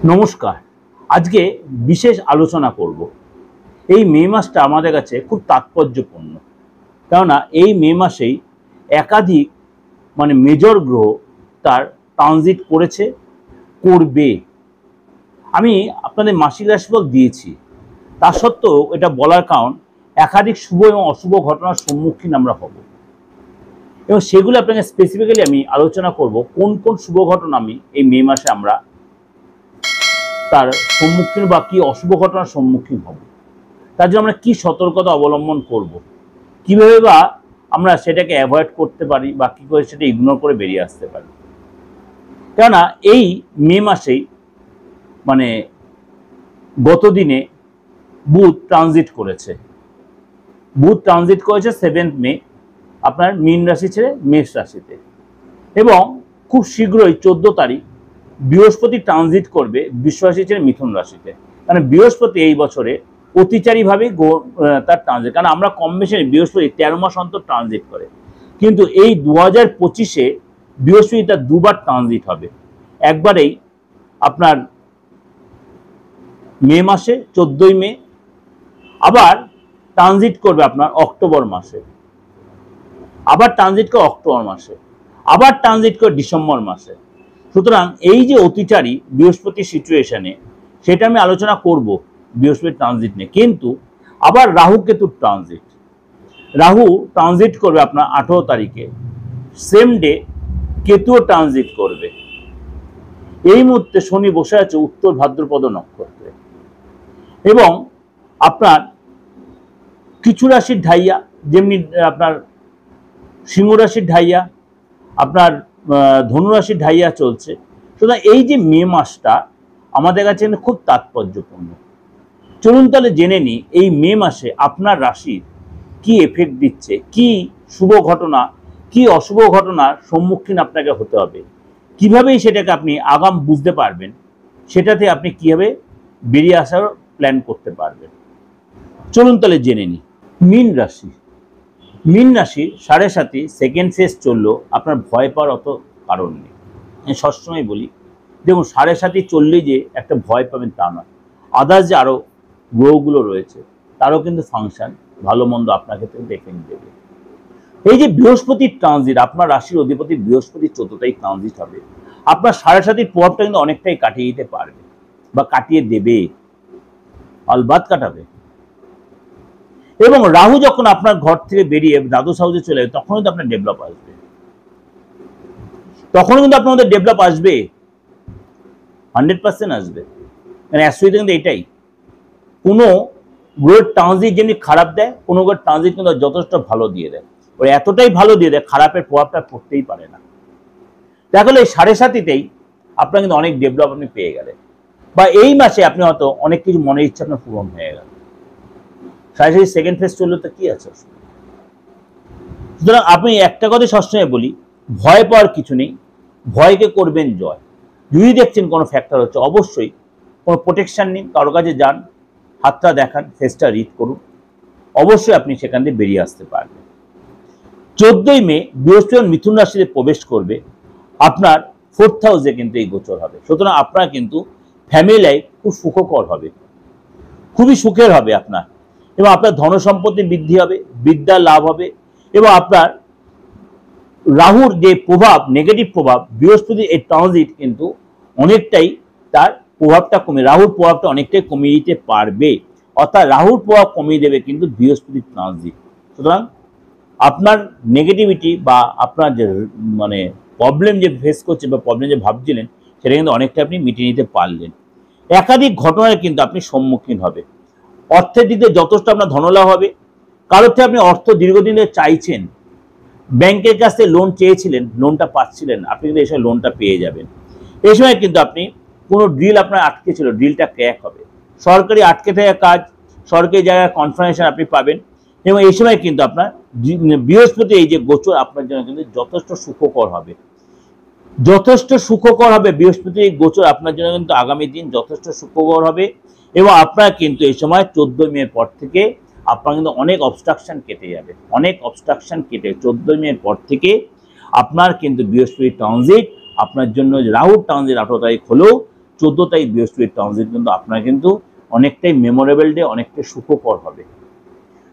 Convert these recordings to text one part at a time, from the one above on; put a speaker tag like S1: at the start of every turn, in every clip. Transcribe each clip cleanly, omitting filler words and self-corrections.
S1: নমস্কার। আজকে বিশেষ আলোচনা করব। এই মে মাসটা আমাদের কাছে খুব তাৎপর্যপূর্ণ, কেননা এই মে মাসেই একাধিক মেজর গ্রহ তার ট্রানজিট করেছে, করবে। আমি আপনাদের মাসিক রাশিফল দিয়েছি, তা সত্ত্বেও এটা বলার কারণ একাধিক শুভ এবং অশুভ ঘটনার সম্মুখীন আমরা হব, এবং সেগুলো আপনাকে স্পেসিফিক্যালি আমি আলোচনা করব কোন কোন শুভ ঘটনা আমি এই মে মাসে আমরা তার সম্মুখীন বা কি অশুভ ঘটনার সম্মুখীন হব, তার জন্য আমরা কি সতর্কতা অবলম্বন করব, কিভাবে বা আমরা সেটাকে অ্যাভয়েড করতে পারি বা কী করে সেটা ইগনোর করে বেরিয়ে আসতে পারি। কেননা এই মে মাসেই গত দিনে বুধ ট্রানজিট করেছে। বুধ ট্রানজিট করেছে 7 মে আপনার মীন রাশি ছেড়ে মেষ রাশিতে, এবং খুব শীঘ্রই 14 তারিখ বৃহস্পতি ট্রানজিট করবে বৃষ রাশি ছেড়ে মিথুন রাশিতে। কারণ বৃহস্পতি এই বছরে অতিচারীভাবে তার ট্রানজিট, কারণ আমরা কম বেশি বৃহস্পতি 13 মাস অন্তর ট্রানজিট করে, কিন্তু এই 2025-এ বৃহস্পতি তার দুবার ট্রানজিট হবে। একবারেই আপনার মে মাসে 14 মে, আবার ট্রানজিট করবে আপনার অক্টোবর মাসে, আবার ট্রানজিট করে অক্টোবর মাসে, আবার ট্রানজিট করে ডিসেম্বর মাসে। সুতরাং এই যে অতিচারী বৃহস্পতির সিচুয়েশনে, সেটা আমি আলোচনা করব বৃহস্পতি ট্রানজিট নিয়ে। কিন্তু আবার রাহু কেতুর ট্রানজিট, রাহু ট্রানজিট করবে আপনার 18 তারিখে, সেম ডে কেতুও ট্রানজিট করবে। এই মুহূর্তে শনি বসে আছে উত্তর ভাদ্রপদ নক্ষত্রে, এবং আপনার কিছু রাশির ঢাইয়া, যেমনি আপনার সিংহ রাশির ঢাইয়া, আপনার ধনুরাশির ঢাইয়া চলছে। সুতরাং এই যে মে মাসটা আমাদের কাছে খুব তাৎপর্যপূর্ণ। চলুন তাহলে জেনে নিই এই মে মাসে আপনার রাশির কি এফেক্ট দিচ্ছে, কি শুভ ঘটনা, কি অশুভ ঘটনার সম্মুখীন আপনাকে হতে হবে, কিভাবেই সেটাকে আপনি আগাম বুঝতে পারবেন, সেটাতে আপনি কিভাবে বেরিয়ে আসার প্ল্যান করতে পারবেন। চলুন তাহলে জেনে নিই। মীন রাশি, মীন রাশির 7.5 সেকেন্ড ফেজ চললো, আপনার ভয় পাওয়ার অত কারণ নেই। আমি সবসময় বলি, দেখুন 7.5 চললেই যে একটা ভয় পাবেন তা নয়, আদার্স যে আরও গ্রহগুলো রয়েছে তারও কিন্তু ফাংশন ভালো মন্দ আপনাকে দেখে দেবে। এই যে বৃহস্পতির ট্রানজিট, আপনার রাশির অধিপতি বৃহস্পতি 14 তারিখ ট্রানজিট হবে, আপনার 7.5 প্রভাবটা কিন্তু অনেকটাই কাটিয়ে দিতে পারবে বা কাটিয়ে দেবে, আলবাত কাটাবে। এবং রাহু যখন আপনার ঘর থেকে বেরিয়ে দ্বাদশ হাউসে চলে যাবে, তখন কিন্তু আপনার ডেভেলপ আসবে, তখন কিন্তু আপনার মধ্যে ডেভেলপ আসবে, 100% আসবে। মানে অ্যাস্ট্রোলজিতে কিন্তু এটাই, কোনো গ্রহের ট্রানজিট যেমনি খারাপ দেয়, কোনো গ্রহের ট্রানজিট কিন্তু যথেষ্ট ভালো দিয়ে দেয়। ওই এতটাই ভালো দিয়ে দেয়, খারাপের প্রভাবটা পড়তেই পারে না। তাহলে এই 7.5-তেই আপনার কিন্তু অনেক ডেভেলপ আপনি পেয়ে গেলেন, বা এই মাসে আপনি হয়তো অনেক কিছু মনের ইচ্ছা আপনার পূরণ হয়ে গেল। 7.5 সেকেন্ড ফেজ চললে তো কি আছে। সুতরাং আপনি একটা কথা সবসময় বলি, ভয় পাওয়ার কিছু নেই, ভয়কে করবেন জয়। যদি দেখছেন কোনো ফ্যাক্টর হচ্ছে, অবশ্যই কোনো প্রোটেকশন নিন, কারোর কাছে যান, হাতটা দেখান, ফেসটা রিড করুন, অবশ্যই আপনি সেখান থেকে বেরিয়ে আসতে পারবেন। 14 মে বৃহস্পতি মিথুন রাশিতে প্রবেশ করবে, আপনার 4th হাউসে কিন্তু এই গোচর হবে। সুতরাং আপনার কিন্তু ফ্যামিলি লাইফ খুব সুখকর হবে, খুবই সুখের হবে আপনার, এবং আপনার ধনসম্পত্তি বৃদ্ধি হবে, বিদ্যার লাভ হবে, এবং আপনার রাহুর যে প্রভাব, নেগেটিভ প্রভাব, বৃহস্পতির এই ট্রানজিট কিন্তু অনেকটাই তার প্রভাবটা কমিয়ে, রাহুর প্রভাবটা অনেকটাই কমিয়ে দিতে পারবে। অর্থাৎ রাহুর প্রভাব কমিয়ে দেবে কিন্তু বৃহস্পতির ট্রানজিট। সুতরাং আপনার নেগেটিভিটি বা আপনার যে প্রবলেম যে ফেস করছে বা প্রবলেম যে ভাবছিলেন, সেটা কিন্তু অনেকটা আপনি মিটিয়ে নিতে পারলেন। একাধিক ঘটনায় কিন্তু আপনি সম্মুখীন হবে। অর্থের দিকে যথেষ্ট আপনার ধনলাভ হবে। কারোর থেকে আপনি অর্থ দীর্ঘদিন ধরে চাইছেন, ব্যাংকের কাছ থেকে লোন চেয়েছিলেন, লোনটা পাচ্ছিলেন, আপনি কিন্তু এই সময় লোনটা পেয়ে যাবেন। এই সময় কিন্তু আপনি কোনো ডিল আপনার আটকে ছিল, ডিলটা ক্র্যাক হবে। সরকারি আটকে থাকা কাজ, সরকারি জায়গায় কনফার্মেশন আপনি পাবেন, এবং এই সময় কিন্তু আপনার বৃহস্পতি এই যে গোচর আপনার জন্য কিন্তু যথেষ্ট সুখকর হবে, যথেষ্ট সুখকর হবে। বৃহস্পতি এই গোচর আপনার জন্য কিন্তু আগামী দিন যথেষ্ট সুখকর হবে, এবং আপনার কিন্তু এই সময় 14 মে পর থেকে আপনার কিন্তু অনেক অবস্ট্রাকশন কেটে যাবে, অনেক অবস্ট্রাকশন কেটে 14 মে পর থেকে আপনার কিন্তু বৃহস্পতি ট্রানজিট আপনার জন্য, রাহুর ট্রানজিট 18 তারিখ হলেও 14 তারিখ বৃহস্পতির ট্রানজিট কিন্তু আপনার কিন্তু অনেকটাই মেমোরেবল ডে, অনেকটাই সুখকর হবে।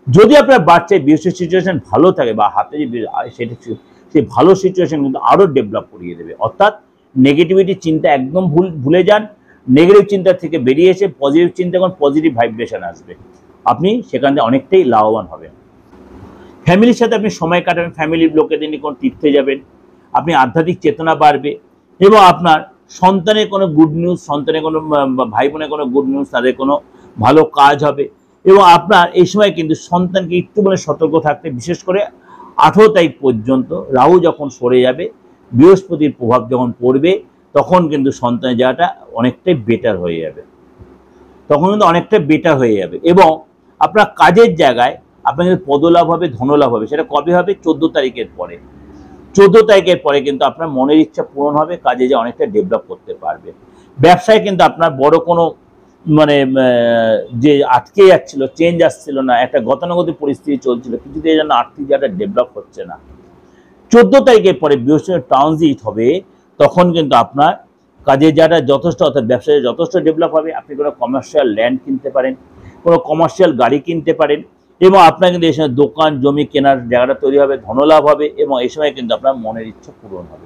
S1: যদি আপনার বাচ্চার বৃহস্পতির সিচুয়েশন ভালো থাকে বা হাতে যে সেটা সেই ভালো সিচুয়েশন কিন্তু আরো ডেভেলপ করিয়ে দেবে। অর্থাৎ নেগেটিভিটি চিন্তা একদম ভুলে যান, নেগেটিভ চিন্তা থেকে বেরিয়ে এসে পজিটিভ চিন্তা করুন, পজিটিভ ভাইব্রেশন আসবে, আপনি সেখান থেকে অনেকটাই লাভবান হবেন। ফ্যামিলির সাথে আপনি সময় কাটাবেন, ফ্যামিলির লোকেদের নিয়ে কোনো তীর্থে যাবেন, আপনি আধ্যাত্মিক চেতনা বাড়বে এবং আপনার সন্তানের কোনো গুড নিউজ, সন্তানের কোনো ভাই বোনের কোনো গুড নিউজ, তাদের কোনো ভালো কাজ হবে। এবং আপনার এই সময় কিন্তু সন্তানকে একটু সতর্ক থাকতে, বিশেষ করে 18 তারিখ পর্যন্ত রাহু যখন সরে যাবে, বৃহস্পতির প্রভাব যখন পড়বে, তখন কিন্তু সন্তানের জায়গাটা অনেকটাই বেটার হয়ে যাবে, তখন কিন্তু অনেকটা বেটার হয়ে যাবে। এবং আপনার কাজের জায়গায় আপনার কিন্তু পদলাভ হবে, ধনলাভ হবে। সেটা কবে হবে? 14 তারিখের পরে। 14 তারিখের পরে কিন্তু আপনার মনের ইচ্ছা পূরণ হবে, কাজে যে অনেকটা ডেভেলপ করতে পারবে। ব্যবসায় কিন্তু আপনার বড় কোনো যে আটকে যাচ্ছিল, চেঞ্জ আসছিল না, একটা গতানুগতিক পরিস্থিতি চলছিল, কিছুতে যেন আর্থিক জায়গাটা ডেভেলপ হচ্ছে না। 14 তারিখের পরে বৃহস্পতির ট্রানজিট হবে, তখন কিন্তু আপনার কাজের জায়গাটা যথেষ্ট, অর্থাৎ ব্যবসায় যথেষ্ট ডেভেলপ হবে। আপনি কোনো কমার্শিয়াল ল্যান্ড কিনতে পারেন, কোনো কমার্শিয়াল গাড়ি কিনতে পারেন এবং আপনার কিন্তু এই সময় দোকান জমি কেনার জায়গাটা তৈরি হবে, ধনলাভ হবে এবং এই সময় কিন্তু আপনার মনের ইচ্ছা পূরণ হবে।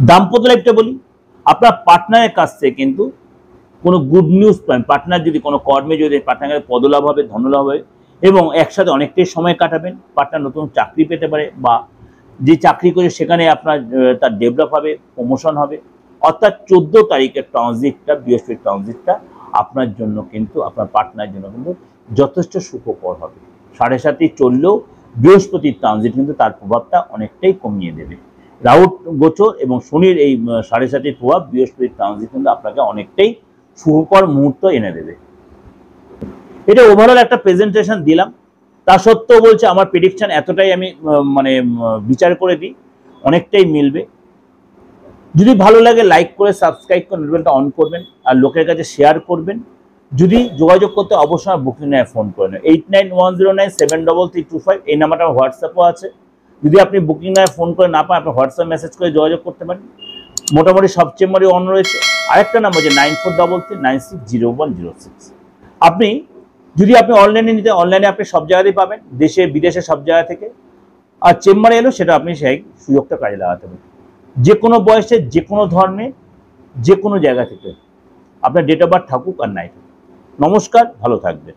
S1: দাম্পত্য লাইফটা বলি, আপনার পার্টনারের কাছ থেকে কিন্তু কোনো গুড নিউজ পাবেন। পার্টনার যদি কোনো কর্মে যদি পার্টনারের পদলাভ হবে, ধনলাভ হবে এবং একসাথে অনেকটাই সময় কাটাবেন। পার্টনার নতুন চাকরি পেতে পারে বা যে চাকরি করে সেখানে আপনার তার ডেভেলপ হবে, প্রমোশন হবে। অর্থাৎ 14 তারিখের ট্রানজিটটা, বৃহস্পতির ট্রানজিটটা আপনার জন্য কিন্তু, আপনার পার্টনারের জন্য কিন্তু যথেষ্ট সুখকর হবে। 7.5 চললেও বৃহস্পতির ট্রানজিট কিন্তু তার প্রভাবটা অনেকটাই কমিয়ে দেবে। রাহু গোচর এবং শনির এই 7.5 প্রভাব, বৃহস্পতির ট্রানজিট কিন্তু আপনাকে অনেকটাই সুখকর মুহূর্ত এনে দেবে। এটা ওভারঅল একটা প্রেজেন্টেশন দিলাম। তা সত্ত্বেও বলছে আমার প্রেডিকশন এতটাই আমি বিচার করে দিই, অনেকটাই মিলবে। যদি ভালো লাগে লাইক করে সাবস্ক্রাইব করে নোটিফিকেশনটা অন করবেন আর লোকের কাছে শেয়ার করবেন। যদি যোগাযোগ করতে অবশ্যই বুকিং নেয় ফোন করে নেন। 8910973325 এই নাম্বারটা আমার হোয়াটসঅ্যাপও আছে। যদি আপনি বুকিং নেয় ফোন করে না পান, আপনি হোয়াটসঅ্যাপ মেসেজ করে যোগাযোগ করতে পারেন। মোটামুটি সব চেম্বারই অন রয়েছে। আরেকটা নাম্বার যে 9433960106। আপনি যদি আপনি অনলাইনে নিতে, অনলাইনে আপনি সব জায়গাতেই পাবেন, দেশে বিদেশে সব জায়গা থেকে। আর চেম্বারে এলো সেটা আপনি সেই সুযোগটা কাজে লাগাতে পারেন। যে কোনো বয়সে, যে কোনো ধর্মে, যে কোনো জায়গা থেকে আপনার ডেট অফ বার্থ থাকুক আর নাই থাকুক। নমস্কার, ভালো থাকবেন।